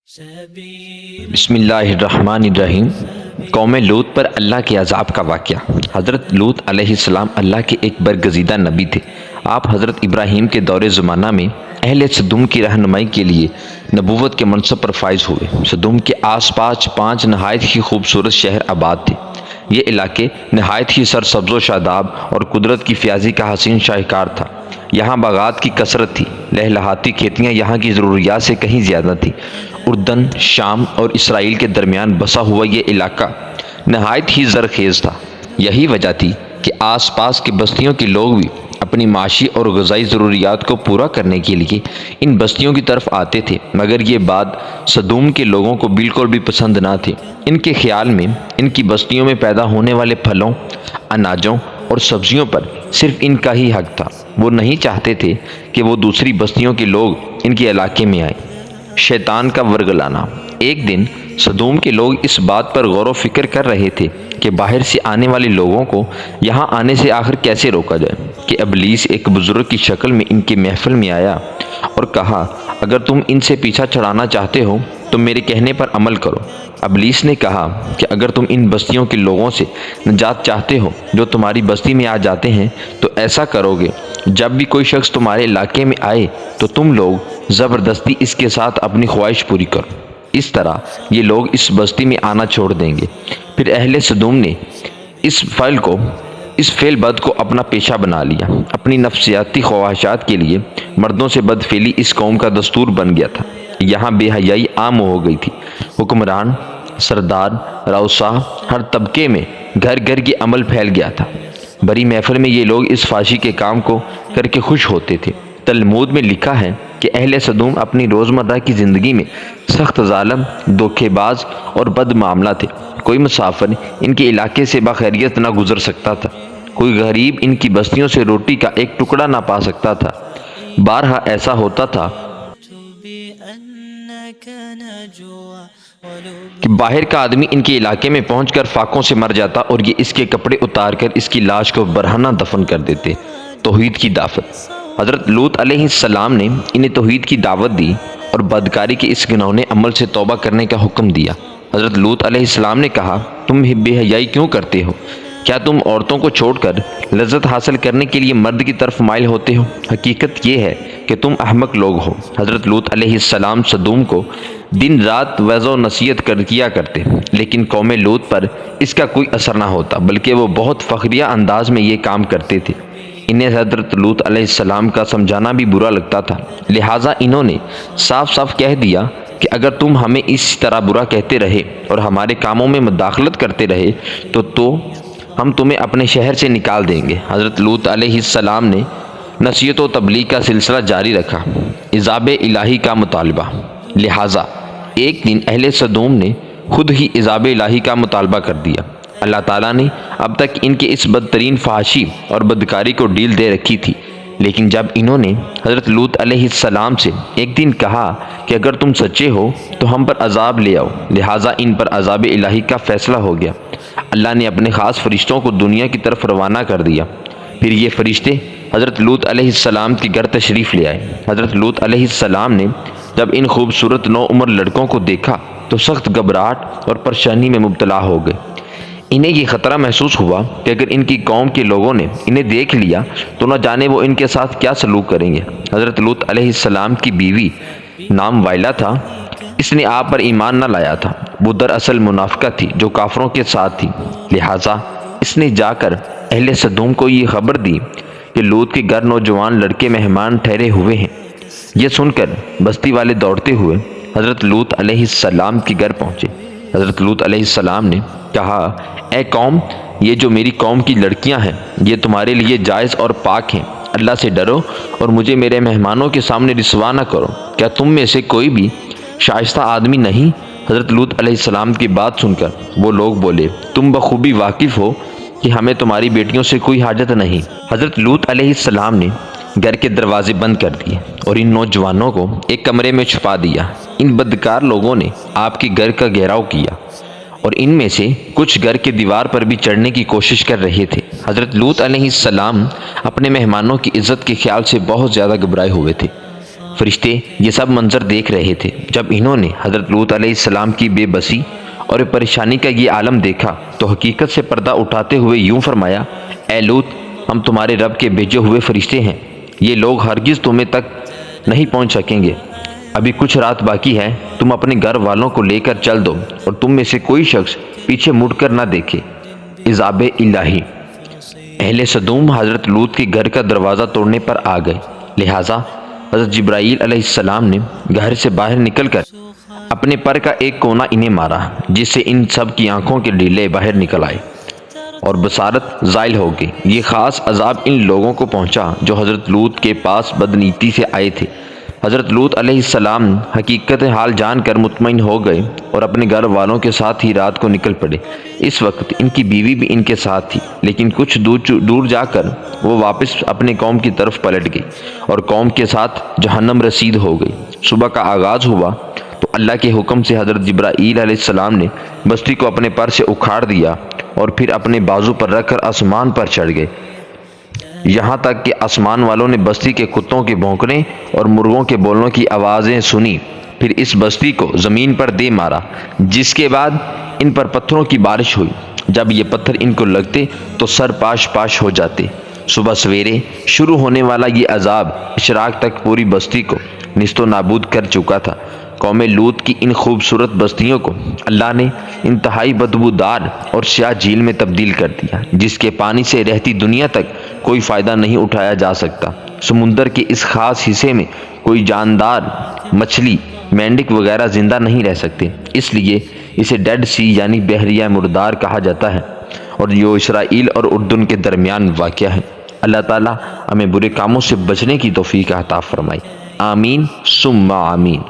بسم اللہ الرحمن الرحیم۔ قوم لوط پر اللہ کے عذاب کا واقعہ۔ حضرت لوط علیہ السلام اللہ کے ایک برگزیدہ نبی تھے۔ آپ حضرت ابراہیم کے دور زمانہ میں اہل سدوم کی رہنمائی کے لیے نبوت کے منصب پر فائز ہوئے۔ سدوم کے آس پاس 5 نہایت ہی خوبصورت شہر آباد تھے۔ یہ علاقے نہایت ہی سرسبز و شاداب اور قدرت کی فیاضی کا حسین شاہکار تھا۔ یہاں باغات کی کثرت تھی۔ لہلہاتی کھیتیاں یہاں کی ضروریات سے کہیں زیادہ تھیں۔ اردن، شام اور اسرائیل کے درمیان بسا ہوا یہ علاقہ نہایت ہی زرخیز تھا۔ یہی وجہ تھی کہ آس پاس کی بستیوں کے لوگ بھی اپنی معاشی اور غذائی ضروریات کو پورا کرنے کے لیے ان بستیوں کی طرف آتے تھے، مگر یہ بات سدوم کے لوگوں کو بالکل بھی پسند نہ تھی۔ ان کے خیال میں ان کی بستیوں میں پیدا ہونے والے پھلوں، اناجوں اور سبزیوں پر صرف ان کا ہی حق تھا۔ وہ نہیں چاہتے تھے کہ وہ دوسری بستیوں کے لوگ ان کے علاقے میں آئیں۔ شیطان کا ورگلانا۔ ایک دن سدوم کے لوگ اس بات پر غور و فکر کر رہے تھے کہ باہر سے آنے والے لوگوں کو یہاں آنے سے آخر کیسے روکا جائے کہ ابلیس ایک بزرگ کی شکل میں ان کے محفل میں آیا اور کہا، اگر تم ان سے پیچھا چھڑانا چاہتے ہو تو میرے کہنے پر عمل کرو۔ ابلیس نے کہا کہ اگر تم ان بستیوں کے لوگوں سے نجات چاہتے ہو جو تمہاری بستی میں آ جاتے ہیں تو ایسا کرو گے، جب بھی کوئی شخص تمہارے علاقے میں آئے تو تم لوگ زبردستی اس کے ساتھ اپنی خواہش پوری کرو۔ اس طرح یہ لوگ اس بستی میں آنا چھوڑ دیں گے۔ پھر اہل سدوم نے اس فعل بد کو اپنا پیشہ بنا لیا۔ اپنی نفسیاتی خواہشات کے لیے مردوں سے بدفعلی اس قوم کا دستور بن گیا تھا۔ یہاں بے حیائی عام ہو گئی تھی۔ حکمران، سردار، راؤسا، ہر طبقے میں گھر گھر یہ عمل پھیل گیا تھا۔ بڑی محفل میں یہ لوگ اس فحاشی کے کام کو کر کے خوش ہوتے تھے۔ تلمود میں لکھا ہے کہ اہل سدوم اپنی روزمرہ کی زندگی میں سخت ظالم، دھوکے باز اور بد معاملہ تھے۔ کوئی مسافر ان کے علاقے سے بخیریت نہ گزر سکتا تھا۔ کوئی غریب ان کی بستیوں سے روٹی کا ایک ٹکڑا نہ پا سکتا تھا۔ بارہا ایسا ہوتا تھا کہ باہر کا آدمی ان کے علاقے میں پہنچ کر فاقوں سے مر جاتا اور یہ اس کے کپڑے اتار کر اس کی لاش کو برہنہ دفن کر دیتے۔ توحید کی دعوت۔ حضرت لوط علیہ السلام نے انہیں توحید کی دعوت دی اور بدکاری کے اس گناہونے عمل سے توبہ کرنے کا حکم دیا۔ حضرت لوط علیہ السلام نے کہا، تم بے حیائی کیوں کرتے ہو؟ کیا تم عورتوں کو چھوڑ کر لذت حاصل کرنے کے لیے مرد کی طرف مائل ہوتے ہو؟ حقیقت یہ ہے کہ تم احمق لوگ ہو۔ حضرت لوط علیہ السلام سدوم کو دن رات وعظ و نصیحت کیا کرتے، لیکن قوم لوط پر اس کا کوئی اثر نہ ہوتا، بلکہ وہ بہت فخریہ انداز میں یہ کام کرتے تھے۔ انہیں حضرت لوط علیہ السلام کا سمجھانا بھی برا لگتا تھا، لہٰذا انہوں نے صاف صاف کہہ دیا کہ اگر تم ہمیں اس طرح برا کہتے رہے اور ہمارے کاموں میں مداخلت کرتے رہے تو ہم تمہیں اپنے شہر سے نکال دیں گے۔ حضرت لوط علیہ السلام نے نصیحت و تبلیغ کا سلسلہ جاری رکھا۔ عذاب الہی کا مطالبہ۔ لہٰذا ایک دن اہل سدوم نے خود ہی عذاب الہی کا مطالبہ کر دیا۔ اللہ تعالیٰ نے اب تک ان کے اس بدترین فحاشی اور بدکاری کو ڈیل دے رکھی تھی، لیکن جب انہوں نے حضرت لوط علیہ السلام سے ایک دن کہا کہ اگر تم سچے ہو تو ہم پر عذاب لے آؤ، لہٰذا ان پر عذاب الہی کا فیصلہ ہو گیا۔ اللہ نے اپنے خاص فرشتوں کو دنیا کی طرف روانہ کر دیا۔ پھر یہ فرشتے حضرت لوط علیہ السلام کے گھر تشریف لے آئے۔ حضرت لوط علیہ السلام نے جب ان خوبصورت نوعمر لڑکوں کو دیکھا تو سخت گھبراہٹ اور پریشانی میں مبتلا ہو گئے۔ انہیں یہ خطرہ محسوس ہوا کہ اگر ان کی قوم کے لوگوں نے انہیں دیکھ لیا تو نہ جانے وہ ان کے ساتھ کیا سلوک کریں گے۔ حضرت لوط علیہ السلام کی بیوی نام وائلہ تھا۔ اس نے آپ پر ایمان نہ لایا تھا۔ وہ دراصل منافقہ تھی جو کافروں کے ساتھ تھی، لہٰذا اس نے جا کر اہل سدوم کو یہ خبر دی کہ لوط کے گھر نوجوان لڑکے مہمان ٹھہرے ہوئے ہیں۔ یہ سن کر بستی والے دوڑتے ہوئے حضرت لوط علیہ السلام کے گھر پہنچے۔ حضرت لوط علیہ السلام نے کہا، اے قوم، یہ جو میری قوم کی لڑکیاں ہیں یہ تمہارے لیے جائز اور پاک ہیں۔ اللہ سے ڈرو اور مجھے میرے مہمانوں کے سامنے رسوا نہ کرو۔ کیا تم میں سے کوئی بھی شائستہ آدمی نہیں؟ حضرت لوط علیہ السلام کی بات سن کر وہ لوگ بولے، تم بخوبی واقف ہو کہ ہمیں تمہاری بیٹیوں سے کوئی حاجت نہیں۔ حضرت لوط علیہ السلام نے گھر کے دروازے بند کر دیے اور ان نوجوانوں کو ایک کمرے میں چھپا دیا۔ ان بدکار لوگوں نے آپ کے گھر کا گھیراؤ کیا اور ان میں سے کچھ گھر کے دیوار پر بھی چڑھنے کی کوشش کر رہے تھے۔ حضرت لوط علیہ السلام اپنے مہمانوں کی عزت کے خیال سے بہت زیادہ گھبرائے ہوئے تھے۔ فرشتے یہ سب منظر دیکھ رہے تھے۔ جب انہوں نے حضرت لوط علیہ السلام کی بے بسی اور پریشانی کا یہ عالم دیکھا تو حقیقت سے پردہ اٹھاتے ہوئے یوں فرمایا، اے لوط، ہم تمہارے رب کے بھیجے ہوئے فرشتے ہیں، یہ لوگ ہرگز تمہیں تک نہیں پہنچ سکیں گے۔ ابھی کچھ رات باقی ہے، تم اپنے گھر والوں کو لے کر چل دو اور تم میں سے کوئی شخص پیچھے مڑ کر نہ دیکھے۔ عذاب الہی۔ اہل سدوم حضرت لوط کے گھر کا دروازہ توڑنے پر آ گئے، لہٰذا حضرت جبرائیل علیہ السلام نے گھر سے باہر نکل کر اپنے پر کا ایک کونا انہیں مارا، جس سے ان سب کی آنکھوں کے ڈیلے باہر نکل آئے اور بصارت زائل ہو گئی۔ یہ خاص عذاب ان لوگوں کو پہنچا جو حضرت لوط کے پاس بدنیتی سے آئے تھے۔ حضرت لوط علیہ السلام حقیقت حال جان کر مطمئن ہو گئے اور اپنے گھر والوں کے ساتھ ہی رات کو نکل پڑے۔ اس وقت ان کی بیوی بھی ان کے ساتھ تھی، لیکن کچھ دور جا کر وہ واپس اپنے قوم کی طرف پلٹ گئی اور قوم کے ساتھ جہنم رسید ہو گئی۔ صبح کا آغاز ہوا تو اللہ کے حکم سے حضرت جبرائیل علیہ السلام نے بستی کو اپنے پر سے اکھاڑ دیا اور پھر اپنے بازو پر رکھ کر آسمان پر چڑھ گئے، یہاں تک کہ آسمان والوں نے بستی کے کتوں کے بھونکنے اور مرغوں کے بولنے کی آوازیں سنی۔ پھر اس بستی کو زمین پر دے مارا، جس کے بعد ان پر پتھروں کی بارش ہوئی۔ جب یہ پتھر ان کو لگتے تو سر پاش پاش ہو جاتے۔ صبح سویرے شروع ہونے والا یہ عذاب اشراق تک پوری بستی کو نیست و نابود کر چکا تھا۔ قوم لوط کی ان خوبصورت بستیوں کو اللہ نے انتہائی بدبودار اور سیاہ جھیل میں تبدیل کر دیا، جس کے پانی سے رہتی دنیا تک کوئی فائدہ نہیں اٹھایا جا سکتا۔ سمندر کے اس خاص حصے میں کوئی جاندار، مچھلی، مینڈک وغیرہ زندہ نہیں رہ سکتے، اس لیے اسے ڈیڈ سی یعنی بحریہ مردار کہا جاتا ہے، اور جو اسرائیل اور اردن کے درمیان واقع ہے۔ اللہ تعالیٰ ہمیں برے کاموں سے بچنے کی توفیق عطا فرمائے۔ آمین ثم آمین۔